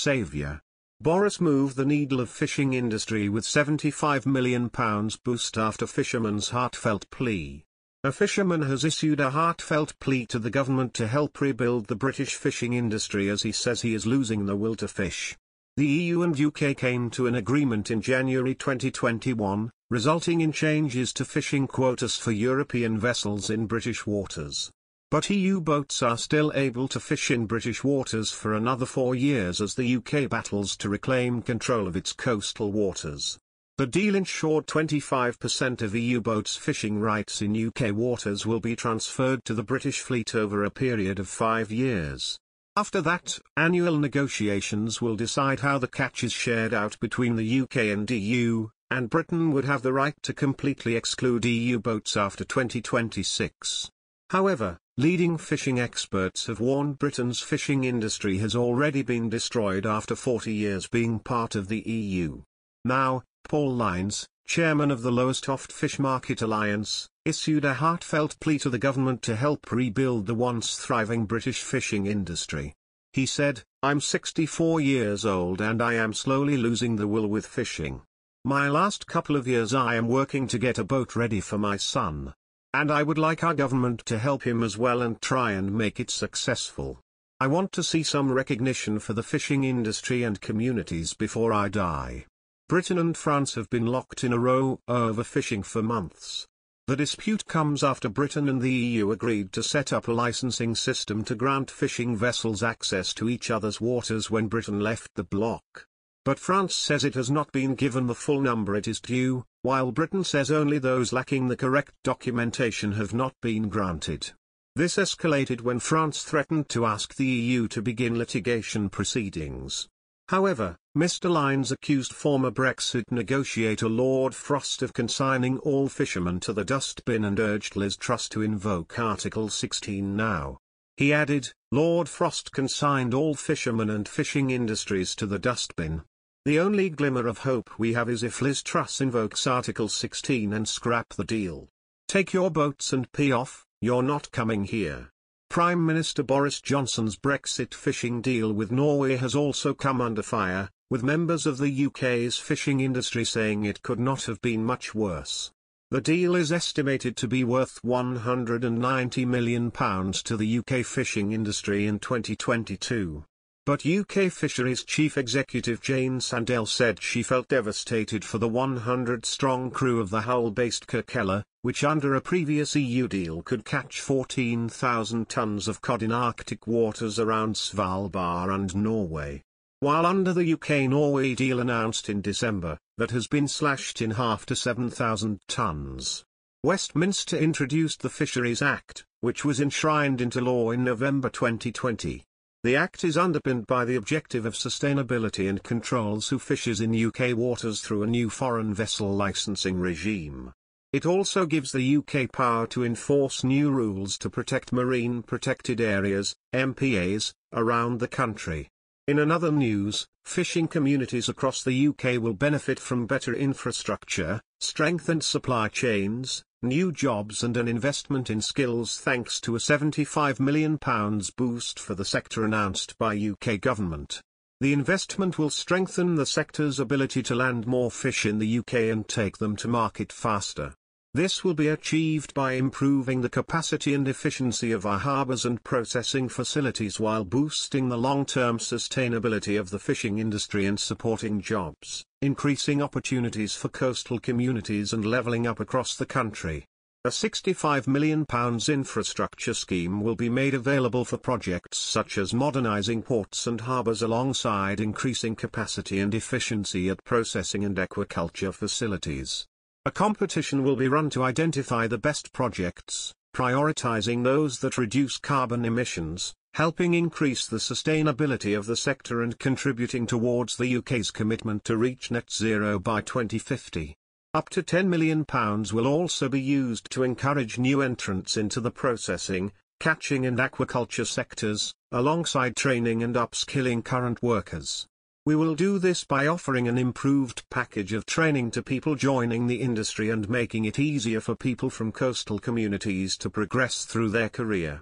saviour. Boris moved the needle of fishing industry with £75 million boost after Fisherman's heartfelt plea. A fisherman has issued a heartfelt plea to the government to help rebuild the British fishing industry as he says he is losing the will to fish. The EU and UK came to an agreement in January 2021, resulting in changes to fishing quotas for European vessels in British waters. But EU boats are still able to fish in British waters for another 4 years as the UK battles to reclaim control of its coastal waters. The deal ensured 25% of EU boats' fishing rights in UK waters will be transferred to the British fleet over a period of 5 years. After that, annual negotiations will decide how the catch is shared out between the UK and EU, and Britain would have the right to completely exclude EU boats after 2026. However, leading fishing experts have warned Britain's fishing industry has already been destroyed after 40 years being part of the EU. Now, Paul Lyons, chairman of the Lowestoft Fish Market Alliance, issued a heartfelt plea to the government to help rebuild the once thriving British fishing industry. He said, "I'm 64 years old and I am slowly losing the will with fishing. My last couple of years I am working to get a boat ready for my son. And I would like our government to help him as well and try and make it successful. I want to see some recognition for the fishing industry and communities before I die." Britain and France have been locked in a row over fishing for months. The dispute comes after Britain and the EU agreed to set up a licensing system to grant fishing vessels access to each other's waters when Britain left the bloc. But France says it has not been given the full number it is due, while Britain says only those lacking the correct documentation have not been granted. This escalated when France threatened to ask the EU to begin litigation proceedings. However, Mr. Lyons accused former Brexit negotiator Lord Frost of consigning all fishermen to the dustbin and urged Liz Truss to invoke Article 16 now. He added, "Lord Frost consigned all fishermen and fishing industries to the dustbin. The only glimmer of hope we have is if Liz Truss invokes Article 16 and scrap the deal. Take your boats and pee off, you're not coming here." Prime Minister Boris Johnson's Brexit fishing deal with Norway has also come under fire, with members of the UK's fishing industry saying it could not have been much worse. The deal is estimated to be worth £190 million to the UK fishing industry in 2022. But UK Fisheries Chief Executive Jane Sandell said she felt devastated for the 100-strong crew of the Hull-based Kirkella, which under a previous EU deal could catch 14,000 tons of cod in Arctic waters around Svalbard and Norway. While under the UK-Norway deal announced in December, that has been slashed in half to 7,000 tons. Westminster introduced the Fisheries Act, which was enshrined into law in November 2020. The Act is underpinned by the objective of sustainability and controls who fishes in UK waters through a new foreign vessel licensing regime. It also gives the UK power to enforce new rules to protect marine protected areas, MPAs, around the country. In another news, fishing communities across the UK will benefit from better infrastructure, strengthened supply chains, new jobs and an investment in skills thanks to a £75 million boost for the sector announced by UK government. The investment will strengthen the sector's ability to land more fish in the UK and take them to market faster. This will be achieved by improving the capacity and efficiency of our harbours and processing facilities while boosting the long-term sustainability of the fishing industry and supporting jobs, increasing opportunities for coastal communities and levelling up across the country. A £65 million infrastructure scheme will be made available for projects such as modernising ports and harbours alongside increasing capacity and efficiency at processing and aquaculture facilities. A competition will be run to identify the best projects, prioritising those that reduce carbon emissions, helping increase the sustainability of the sector and contributing towards the UK's commitment to reach net zero by 2050. Up to £10 million will also be used to encourage new entrants into the processing, catching and aquaculture sectors, alongside training and upskilling current workers. We will do this by offering an improved package of training to people joining the industry and making it easier for people from coastal communities to progress through their career.